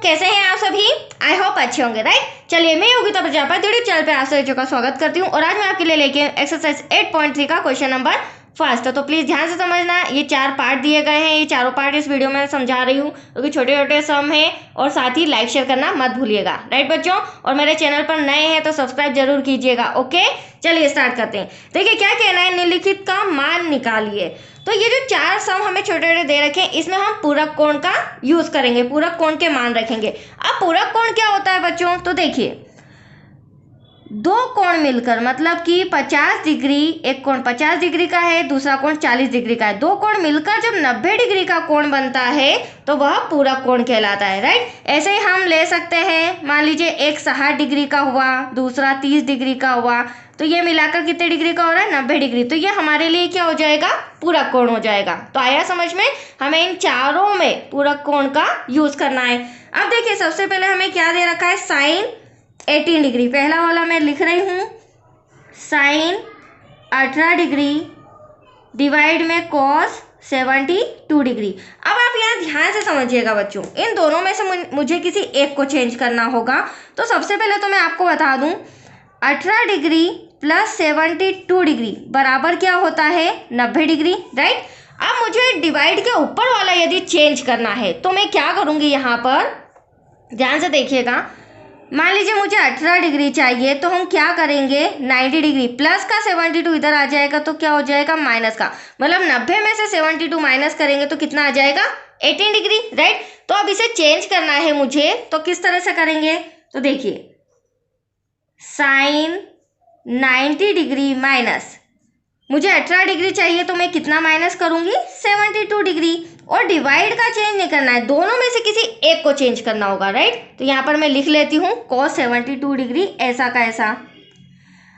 कैसे हैं आप सभी? आई होप अच्छे होंगे, राइट। चलिए, मैं योगिता प्रजापति यूट्यूब चैनल पे आप सभी का स्वागत करती हूँ और आज मैं आपके लिए लेके एक्सरसाइज 8.3 का क्वेश्चन नंबर फर्स्ट। तो प्लीज ध्यान से समझना, ये 4 पार्ट दिए गए हैं, ये चारों पार्ट इस वीडियो में समझा रही हूँ क्योंकि छोटे छोटे सम है और साथ ही लाइक शेयर करना मत भूलिएगा, राइट बच्चों। और मेरे चैनल पर नए हैं तो सब्सक्राइब जरूर कीजिएगा, ओके। चलिए स्टार्ट करते हैं। देखिए क्या कहना है, निम्नलिखित का मान निकालिए। तो ये जो 4 सम हमें छोटे छोटे दे रखे हैं, इसमें हम पूरक कोण का यूज करेंगे, पूरक कोण के मान रखेंगे। अब पूरक कोण क्या होता है बच्चों? तो देखिए, दो कोण मिलकर, मतलब कि 50 डिग्री, एक कोण 50 डिग्री का है, दूसरा कोण 40 डिग्री का है, दो कोण मिलकर जब 90 डिग्री का कोण बनता है तो वह पूरक कोण कहलाता है, राइट। ऐसे ही हम ले सकते हैं, मान लीजिए एक 60 डिग्री का हुआ, दूसरा 30 डिग्री का हुआ, तो ये मिलाकर कितने डिग्री का हो रहा है? 90 डिग्री। तो ये हमारे लिए क्या हो जाएगा? पूरक कोण हो जाएगा। तो आया समझ में? हमें इन चारों में पूरक कोण का यूज करना है। अब देखिए, सबसे पहले हमें क्या दे रखा है? Sine 18 degree. पहला वाला मैं लिख रही हूँ, साइन 18 डिग्री डिवाइड में कॉस 72 डिग्री। अब आप यहाँ ध्यान से समझिएगा बच्चों, इन दोनों में से मुझे किसी एक को चेंज करना होगा। तो सबसे पहले तो मैं आपको बता दूं, 18 डिग्री प्लस 72 डिग्री बराबर क्या होता है? 90 डिग्री, राइट। अब मुझे डिवाइड के ऊपर वाला यदि चेंज करना है तो मैं क्या करूँगी? यहाँ पर ध्यान से देखिएगा, मान लीजिए मुझे 18 डिग्री चाहिए तो हम क्या करेंगे? 90 डिग्री प्लस का 72 इधर आ जाएगा तो क्या हो जाएगा? माइनस का, मतलब 90 में से 72 माइनस करेंगे तो कितना आ जाएगा? 18 डिग्री, राइट। तो अब इसे चेंज करना है मुझे, तो किस तरह से करेंगे? तो देखिए, साइन 90 डिग्री माइनस, मुझे 18 डिग्री चाहिए तो मैं कितना माइनस करूंगी? 72 डिग्री। और डिवाइड का चेंज नहीं करना है, दोनों में से किसी एक को चेंज करना होगा, राइट। तो यहाँ पर मैं लिख लेती हूँ cos 72 डिग्री ऐसा का ऐसा।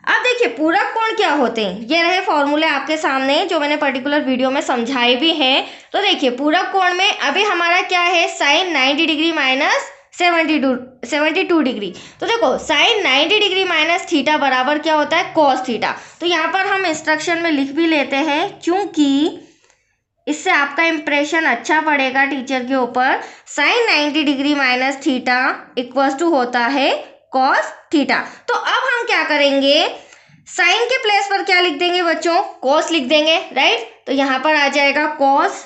अब देखिए पूरक कोण क्या होते हैं, ये रहे फॉर्मूले आपके सामने जो मैंने पर्टिकुलर वीडियो में समझाए भी हैं। तो देखिए पूरक कोण में अभी हमारा क्या है? Sine 90 degree minus 72 degree. तो देखो, साइन 90 डिग्री माइनस थीटा बराबर क्या होता है? Cos theta. तो यहाँ पर हम इंस्ट्रक्शन में लिख भी लेते हैं क्योंकि इससे आपका इंप्रेशन अच्छा पड़ेगा टीचर के ऊपर। Sine 90 degree minus theta equals to होता है कॉस थीटा। तो अब हम क्या करेंगे? साइन के प्लेस पर क्या लिख देंगे बच्चों? कॉस लिख देंगे, राइट। तो यहाँ पर आ जाएगा कॉस,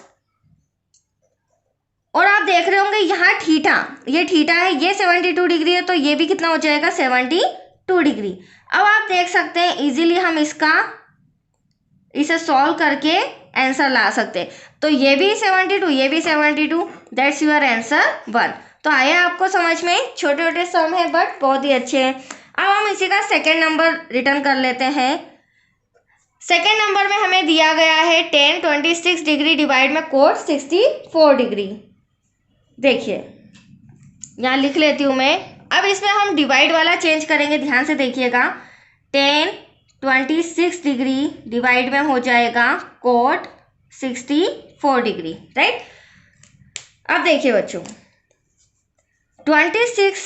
और आप देख रहे होंगे यहाँ थीटा, ये थीटा है, ये 72 डिग्री है, तो ये भी कितना हो जाएगा? 72 डिग्री। अब आप देख सकते हैं इजीली हम इसे सॉल्व करके आंसर ला सकते हैं। तो ये भी 72, ये भी 72, दैट्स योर आंसर 1। तो आया आपको समझ में? छोटे छोटे सम है बट बहुत ही अच्छे हैं। अब हम इसी का सेकेंड नंबर रिटर्न कर लेते हैं। सेकेंड नंबर में हमें दिया गया है tan 26 डिग्री डिवाइड में cos 64 डिग्री। देखिए यहाँ लिख लेती हूँ मैं। अब इसमें हम डिवाइड वाला चेंज करेंगे, ध्यान से देखिएगा। tan 26 डिग्री डिवाइड में हो जाएगा cot 64 डिग्री, राइट। अब देखिए बच्चों, 26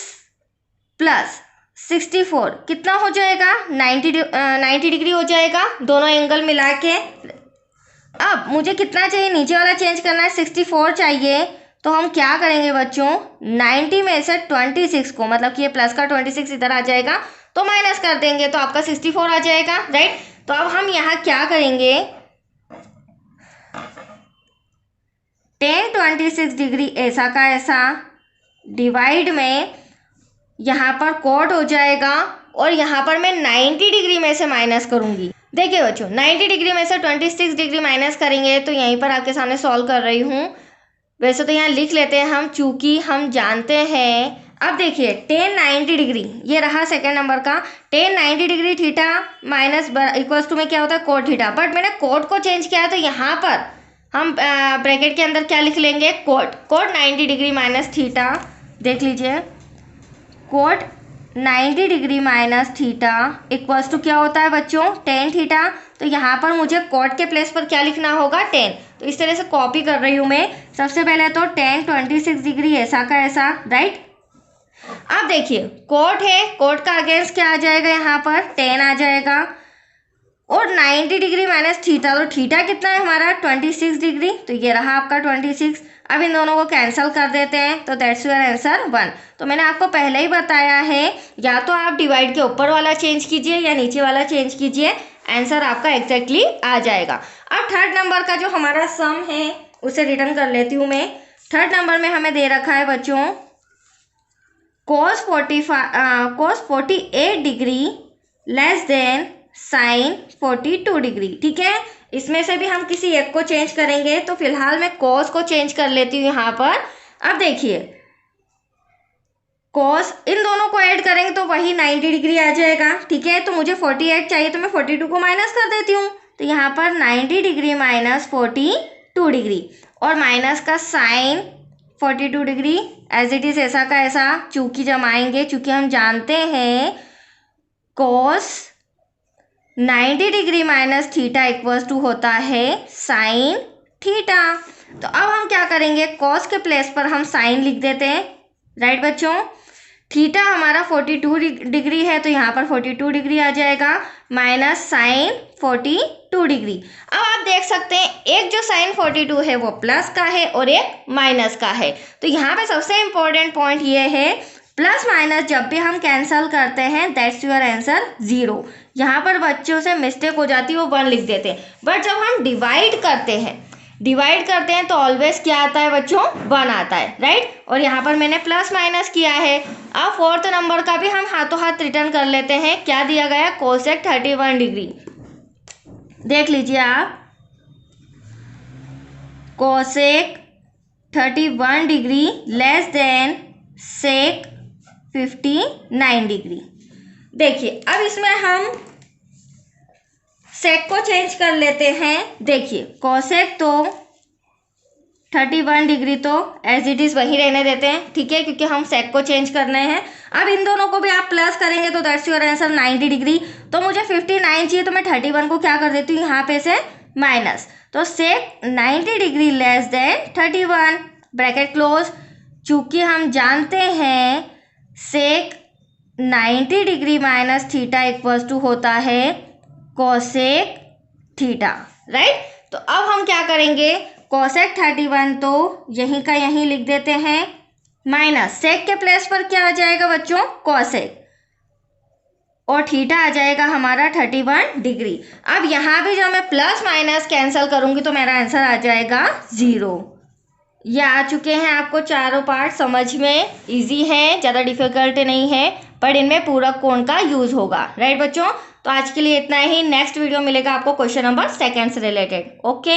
प्लस 64 कितना हो जाएगा? 90 डिग्री हो जाएगा, दोनों एंगल मिला के। अब मुझे कितना चाहिए? नीचे वाला चेंज करना है, 64 चाहिए। तो हम क्या करेंगे बच्चों? 90 में से 26 को, मतलब कि ये प्लस का 26 इधर आ जाएगा तो माइनस कर देंगे तो आपका 64 आ जाएगा, राइट। तो अब हम यहाँ क्या करेंगे? tan 26 डिग्री ऐसा का ऐसा डिवाइड में यहाँ पर कोट हो जाएगा, और यहाँ पर मैं 90 डिग्री में से माइनस करूँगी। देखिए बच्चों, 90 डिग्री में से 26 डिग्री माइनस करेंगे तो यहीं पर आपके सामने सॉल्व कर रही हूँ। वैसे तो यहाँ लिख लेते हैं हम, चूंकि हम जानते हैं। अब देखिए tan 90 डिग्री, ये रहा सेकेंड नंबर का। tan 90 degree theta minus equals to में क्या होता है? Cot theta. बट मैंने कोट को चेंज किया है तो यहाँ पर हम ब्रैकेट के अंदर क्या लिख लेंगे? Cot 90 degree minus theta. देख लीजिए, cot 90 degree minus theta equals to क्या होता है बच्चों? tan theta. तो यहाँ पर मुझे कोट के प्लेस पर क्या लिखना होगा? tan। तो इस तरह से कॉपी कर रही हूँ मैं। सबसे पहले तो tan 26 डिग्री ऐसा का ऐसा, राइट। अब देखिए कोट है, कोट का अगेंस्ट क्या आ जाएगा? यहाँ पर tan आ जाएगा। और 90 डिग्री माइनस थीटा, तो थीटा कितना है हमारा 26 डिग्री, तो ये रहा आपका 26। अब इन दोनों को कैंसिल कर देते हैं, तो दैट्स योर आंसर 1। तो मैंने आपको पहले ही बताया है, या तो आप डिवाइड के ऊपर वाला चेंज कीजिए या नीचे वाला चेंज कीजिए, आंसर आपका एग्जैक्टली आ जाएगा। अब थर्ड नंबर का जो हमारा सम है उसे रिटर्न कर लेती हूँ मैं। थर्ड नंबर में हमें दे रखा है बच्चों cos 48 degree less than sine 42 degree. ठीक है, इसमें से भी हम किसी एक को चेंज करेंगे, तो फिलहाल मैं cos को चेंज कर लेती हूँ यहाँ पर। अब देखिए cos इन दोनों को ऐड करेंगे तो वही 90 डिग्री आ जाएगा। ठीक है, तो मुझे 48 चाहिए, तो मैं 42 को माइनस कर देती हूँ, तो यहाँ पर 90 डिग्री माइनस 42 डिग्री, और माइनस का sine 42 degree as it is ऐसा का ऐसा चूंकि जमाएंगे, चूंकि हम जानते हैं cos 90 degree minus theta equals to होता है साइन थीटा। तो अब हम क्या करेंगे, cos के प्लेस पर हम साइन लिख देते हैं। राइट बच्चों, थीटा हमारा 42 डिग्री है, तो यहाँ पर 42 डिग्री आ जाएगा माइनस साइन 42 डिग्री। अब आप देख सकते हैं एक जो साइन 42 है वो प्लस का है और एक माइनस का है। तो यहाँ पे सबसे इम्पोर्टेंट पॉइंट ये है, प्लस माइनस जब भी हम कैंसल करते हैं दैट्स योर आंसर 0। यहाँ पर बच्चों से मिस्टेक हो जाती है, वो 1 लिख देते हैं, बट जब हम डिवाइड करते हैं तो ऑलवेज क्या आता है बच्चों, 1 आता है। राइट, और यहाँ पर मैंने प्लस माइनस किया है। अब फोर्थ नंबर का भी हम हाथों हाथ रिटर्न कर लेते हैं। क्या दिया गया है, कोसेक 31 डिग्री। देख लीजिए आप, cosec 31 degree less then seg 59 degree. देखिए अब इसमें हम सेक को चेंज कर लेते हैं। देखिए कोसेक तो 31 डिग्री तो एज इट इज वही रहने देते हैं। ठीक है, क्योंकि हम सेक को चेंज करने हैं। अब इन दोनों को भी आप प्लस करेंगे तो दैट्स योर आंसर 90 डिग्री। तो मुझे 59 चाहिए, तो मैं 31 को क्या कर देती हूँ यहाँ पे से माइनस, तो sec 90 degree less than 31 bracket close. चूंकि हम जानते हैं sec 90 degree minus theta equals to होता है कोसेक थीटा। राइट, तो अब हम क्या करेंगे, कोसेक 31 तो यहीं का यहीं लिख देते हैं, माइनस सेक के प्लेस पर क्या आ जाएगा बच्चों, कोसेक, और थीटा आ जाएगा हमारा 31 डिग्री। अब यहाँ भी जब मैं प्लस माइनस कैंसिल करूंगी तो मेरा आंसर आ जाएगा 0। ये आ चुके हैं आपको चारों पार्ट समझ में, इजी है, ज़्यादा डिफिकल्ट नहीं है, पर इनमें पूरक कोण का यूज होगा। राइट बच्चों, तो आज के लिए इतना ही। नेक्स्ट वीडियो मिलेगा आपको क्वेश्चन नंबर 2 से रिलेटेड। ओके।